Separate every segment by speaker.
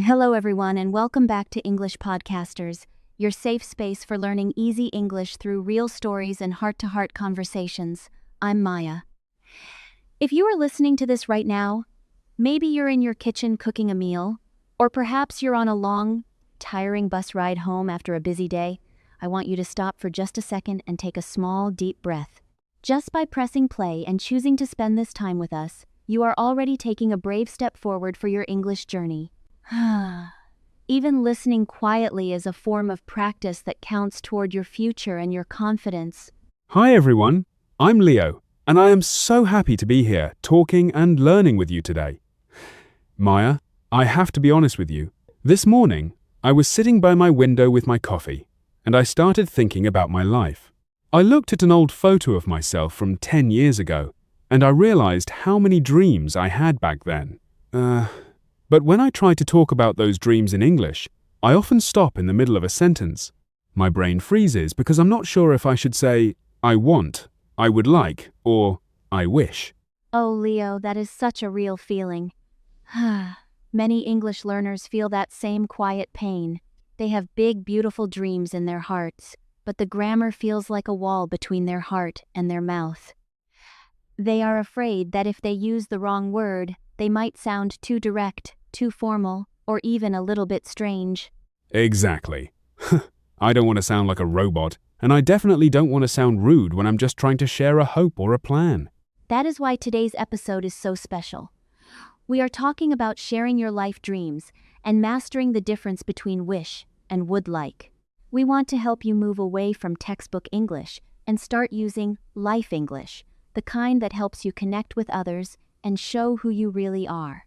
Speaker 1: Hello, everyone, and welcome back to English Podcasters, your safe space for learning easy English through real stories and heart-to-heart conversations. I'm Maya. If you are listening to this right now, maybe you're in your kitchen cooking a meal, or perhaps you're on a long, tiring bus ride home after a busy day. I want you to stop for just a second and take a small, deep breath. Just by pressing play and choosing to spend this time with us, you are already taking a brave step forward for your English journey. Even listening quietly is a form of practice that counts toward your future and your confidence.
Speaker 2: Hi everyone, I'm Leo, and I am so happy to be here talking and learning with you today. Maya, I have to be honest with you. This morning, I was sitting by my window with my coffee, and I started thinking about my life. I looked at an old photo of myself from 10 years ago, and I realized how many dreams I had back then. But when I try to talk about those dreams in English, I often stop in the middle of a sentence. My brain freezes because I'm not sure if I should say, I want, I would like, or I wish.
Speaker 1: Oh, Leo, that is such a real feeling. Many English learners feel that same quiet pain. They have big, beautiful dreams in their hearts, but the grammar feels like a wall between their heart and their mouth. They are afraid that if they use the wrong word, they might sound too direct, too formal, or even a little bit strange.
Speaker 2: Exactly. I don't want to sound like a robot, and I definitely don't want to sound rude when I'm just trying to share a hope or a plan.
Speaker 1: That is why today's episode is so special. We are talking about sharing your life dreams and mastering the difference between wish and would like. We want to help you move away from textbook English and start using life English, the kind that helps you connect with others and show who you really are.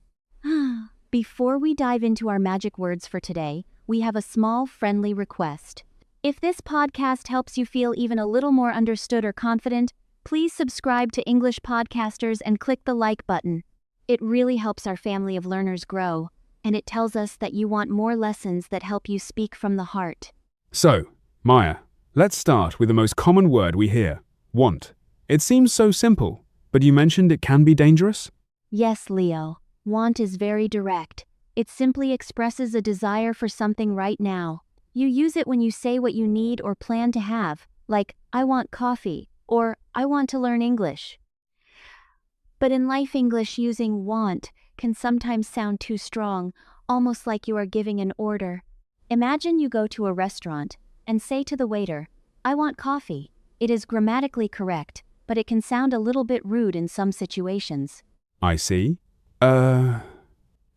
Speaker 1: Before we dive into our magic words for today, we have a small friendly request. If this podcast helps you feel even a little more understood or confident, please subscribe to English Podcasters and click the like button. It really helps our family of learners grow, and it tells us that you want more lessons that help you speak from the heart.
Speaker 2: So, Maya, let's start with the most common word we hear, want. It seems so simple, but you mentioned it can be dangerous?
Speaker 1: Yes, Leo. Want is very direct. It simply expresses a desire for something right now. You use it when you say what you need or plan to have, like, I want coffee, or I want to learn English. But in life English, using want can sometimes sound too strong, almost like you are giving an order. Imagine you go to a restaurant and say to the waiter, I want coffee. It is grammatically correct, but it can sound a little bit rude in some situations.
Speaker 2: I see.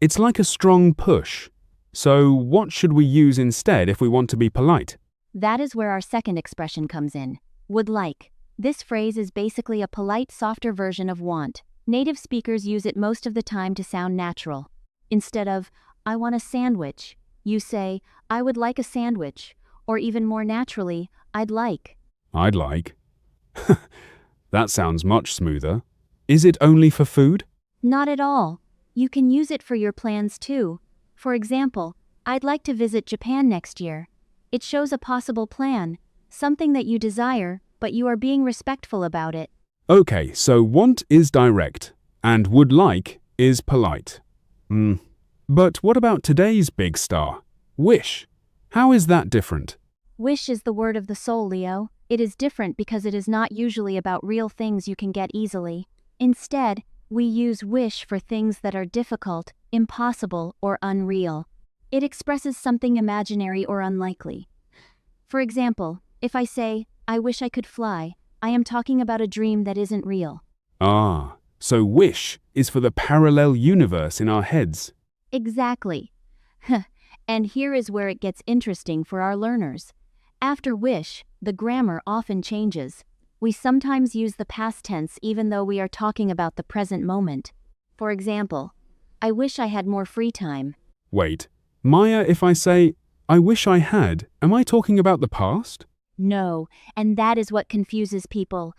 Speaker 2: It's like a strong push. So what should we use instead if we want to be polite?
Speaker 1: That is where our second expression comes in, would like. This phrase is basically a polite, softer version of want. Native speakers use it most of the time to sound natural. Instead of, I want a sandwich, you say, I would like a sandwich, or even more naturally, I'd like.
Speaker 2: I'd like. That sounds much smoother. Is it only for food?
Speaker 1: Not at all. You can use it for your plans too. For example, I'd like to visit Japan next year. It shows a possible plan, something that you desire, but you are being respectful about it.
Speaker 2: Okay, so want is direct, and would like is polite. But what about today's big star, wish? How is that different?
Speaker 1: Wish is the word of the soul, Leo. It is different because it is not usually about real things you can get easily. Instead, we use wish for things that are difficult, impossible, or unreal. It expresses something imaginary or unlikely. For example, if I say, I wish I could fly, I am talking about a dream that isn't real.
Speaker 2: Ah, so wish is for the parallel universe in our heads.
Speaker 1: Exactly. And here is where it gets interesting for our learners. After wish, the grammar often changes. We sometimes use the past tense even though we are talking about the present moment. For example, I wish I had more free time.
Speaker 2: Wait, Maya, if I say, I wish I had, am I talking about the past?
Speaker 1: No, and that is what confuses people.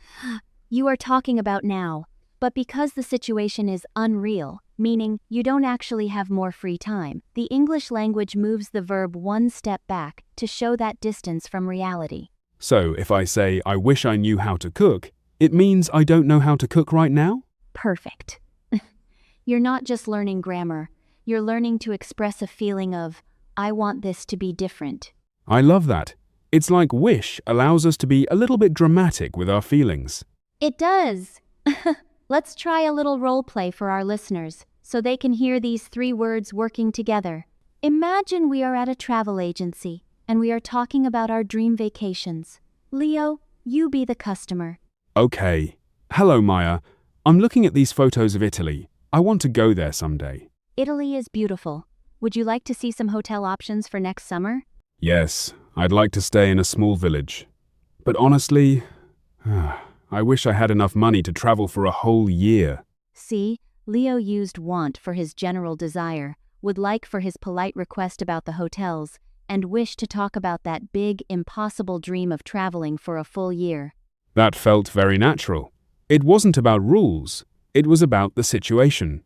Speaker 1: You are talking about now, but because the situation is unreal, meaning you don't actually have more free time, the English language moves the verb one step back to show that distance from reality.
Speaker 2: So if I say, I wish I knew how to cook, it means I don't know how to cook right now?
Speaker 1: Perfect. You're not just learning grammar. You're learning to express a feeling of, I want this to be different.
Speaker 2: I love that. It's like Wish allows us to be a little bit dramatic with our feelings.
Speaker 1: It does. Let's try a little role play for our listeners so they can hear these 3 words working together. Imagine we are at a travel agency and we are talking about our dream vacations. Leo, you be the customer.
Speaker 2: Okay. Hello, Maya. I'm looking at these photos of Italy. I want to go there someday.
Speaker 1: Italy is beautiful. Would you like to see some hotel options for next summer?
Speaker 2: Yes, I'd like to stay in a small village. But honestly, I wish I had enough money to travel for a whole year.
Speaker 1: See, Leo used want for his general desire, would like for his polite request about the hotels, and wish to talk about that big, impossible dream of traveling for a full year.
Speaker 2: That felt very natural. It wasn't about rules. It was about the situation.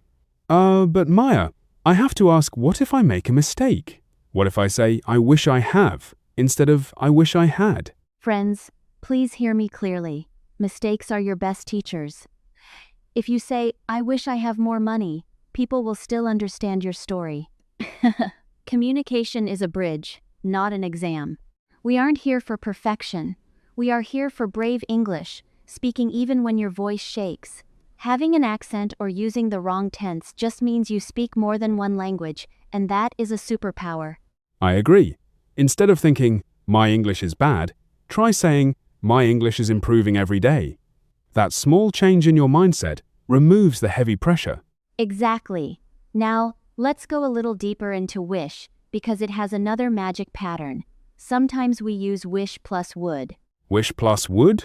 Speaker 2: But Maya, I have to ask, what if I make a mistake? What if I say, I wish I have, instead of I wish I had?
Speaker 1: Friends, please hear me clearly. Mistakes are your best teachers. If you say, I wish I have more money, people will still understand your story. Communication is a bridge, not an exam. We aren't here for perfection. We are here for brave English, speaking even when your voice shakes. Having an accent or using the wrong tense just means you speak more than one language, and that is a superpower.
Speaker 2: I agree. Instead of thinking, my English is bad, try saying, my English is improving every day. That small change in your mindset removes the heavy pressure.
Speaker 1: Exactly. Now, let's go a little deeper into wish, because it has another magic pattern. Sometimes we use wish plus would.
Speaker 2: Wish plus would?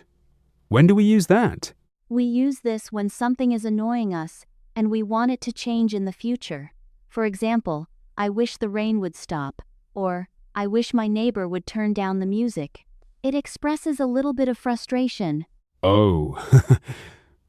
Speaker 2: When do we use that?
Speaker 1: We use this when something is annoying us, and we want it to change in the future. For example, I wish the rain would stop, or I wish my neighbor would turn down the music. It expresses a little bit of frustration.
Speaker 2: Oh,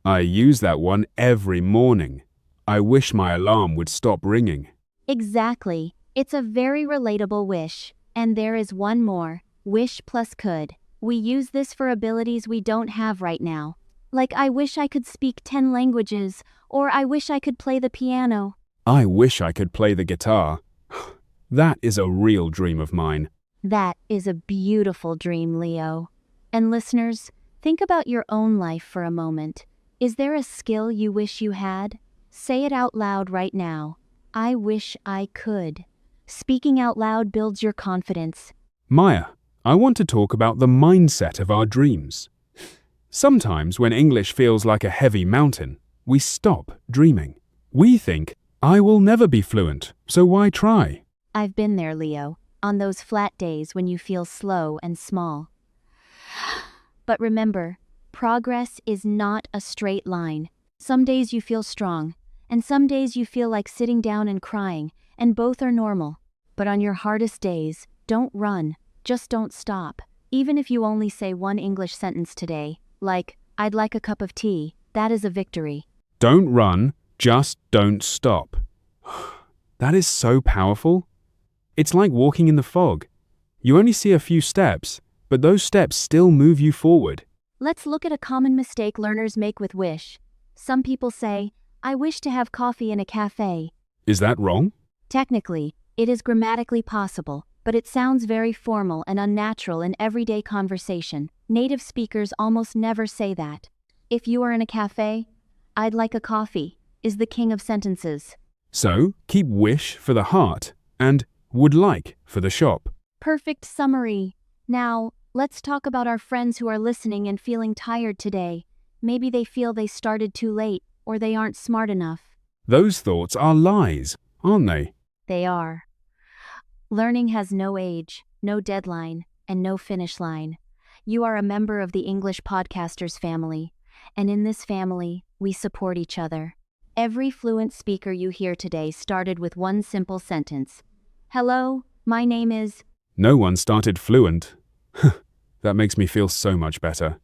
Speaker 2: I use that one every morning. I wish my alarm would stop ringing.
Speaker 1: Exactly. It's a very relatable wish. And there is one more, wish plus could. We use this for abilities we don't have right now. Like I wish I could speak 10 languages, or I wish I could play the piano.
Speaker 2: I wish I could play the guitar. That is a real dream of mine.
Speaker 1: That is a beautiful dream, Leo. And listeners, think about your own life for a moment. Is there a skill you wish you had? Say it out loud right now. I wish I could. Speaking out loud builds your confidence.
Speaker 2: Maya, I want to talk about the mindset of our dreams. Sometimes when English feels like a heavy mountain, we stop dreaming. We think, I will never be fluent, so why try?
Speaker 1: I've been there, Leo, on those flat days when you feel slow and small. But remember, progress is not a straight line. Some days you feel strong, and some days you feel like sitting down and crying, and both are normal. But on your hardest days, don't run, just don't stop. Even if you only say one English sentence today, like, I'd like a cup of tea, that is a victory.
Speaker 2: Don't run, just don't stop. That is so powerful. It's like walking in the fog. You only see a few steps, but those steps still move you forward.
Speaker 1: Let's look at a common mistake learners make with wish. Some people say, I wish to have coffee in a cafe.
Speaker 2: Is that wrong?
Speaker 1: Technically, it is grammatically possible, but it sounds very formal and unnatural in everyday conversation. Native speakers almost never say that. If you are in a cafe, I'd like a coffee, is the king of sentences.
Speaker 2: So, keep wish for the heart and would like for the shop.
Speaker 1: Perfect summary. Now, let's talk about our friends who are listening and feeling tired today. Maybe they feel they started too late, or they aren't smart enough.
Speaker 2: Those thoughts are lies, aren't they?
Speaker 1: They are. Learning has no age, no deadline, and no finish line. You are a member of the English Podcasters family, and in this family, we support each other. Every fluent speaker you hear today started with one simple sentence. Hello, my name is...
Speaker 2: No one started fluent. That makes me feel so much better.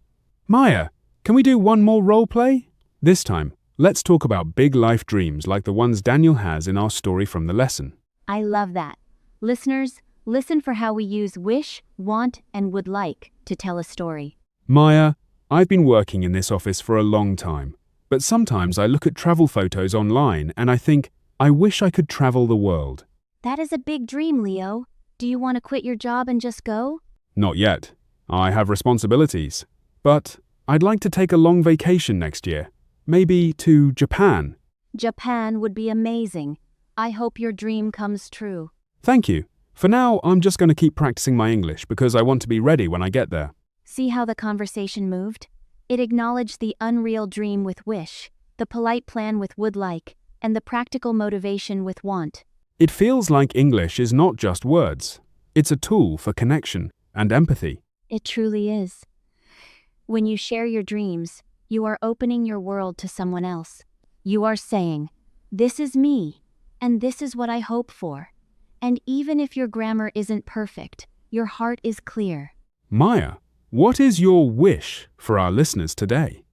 Speaker 2: Maya, can we do one more role play? This time, let's talk about big life dreams like the ones Daniel has in our story from the lesson.
Speaker 1: I love that. Listeners, listen for how we use wish, want, and would like to tell a story.
Speaker 2: Maya, I've been working in this office for a long time, but sometimes I look at travel photos online and I think, I wish I could travel the world.
Speaker 1: That is a big dream, Leo. Do you want to quit your job and just go?
Speaker 2: Not yet. I have responsibilities. But I'd like to take a long vacation next year. Maybe to Japan.
Speaker 1: Japan would be amazing. I hope your dream comes true.
Speaker 2: Thank you. For now, I'm just going to keep practicing my English because I want to be ready when I get there.
Speaker 1: See how the conversation moved? It acknowledged the unreal dream with wish, the polite plan with would like, and the practical motivation with want.
Speaker 2: It feels like English is not just words. It's a tool for connection and empathy.
Speaker 1: It truly is. When you share your dreams, you are opening your world to someone else. You are saying, "This is me, and this is what I hope for." And even if your grammar isn't perfect, your heart is clear.
Speaker 2: Maya, what is your wish for our listeners today?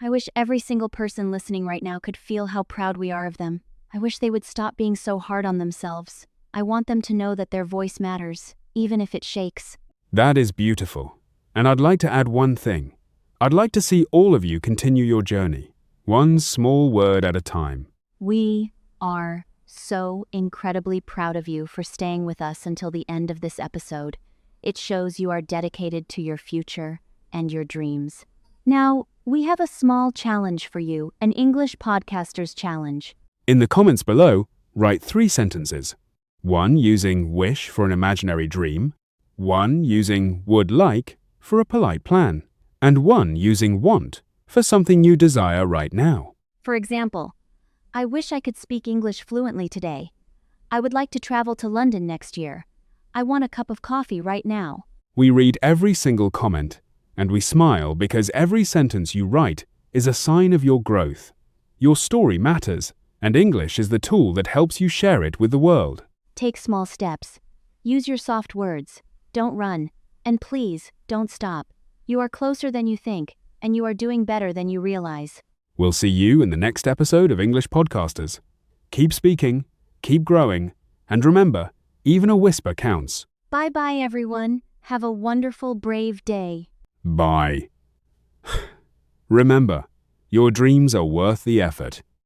Speaker 1: I wish every single person listening right now could feel how proud we are of them. I wish they would stop being so hard on themselves. I want them to know that their voice matters, even if it shakes.
Speaker 2: That is beautiful. And I'd like to add one thing. I'd like to see all of you continue your journey, one small word at a time.
Speaker 1: We are so incredibly proud of you for staying with us until the end of this episode. It shows you are dedicated to your future and your dreams. Now, we have a small challenge for you, an English Podcasters Challenge.
Speaker 2: In the comments below, write 3 sentences. 1 using wish for an imaginary dream, 1 using would like for a polite plan, and 1 using want for something you desire right now.
Speaker 1: For example, I wish I could speak English fluently today. I would like to travel to London next year. I want a cup of coffee right now.
Speaker 2: We read every single comment, and we smile because every sentence you write is a sign of your growth. Your story matters, and English is the tool that helps you share it with the world.
Speaker 1: Take small steps. Use your soft words. Don't run. And please, don't stop. You are closer than you think, and you are doing better than you realize.
Speaker 2: We'll see you in the next episode of English Podcasters. Keep speaking, keep growing, and remember, even a whisper counts.
Speaker 1: Bye-bye, everyone. Have a wonderful, brave day.
Speaker 2: Bye. Remember, your dreams are worth the effort.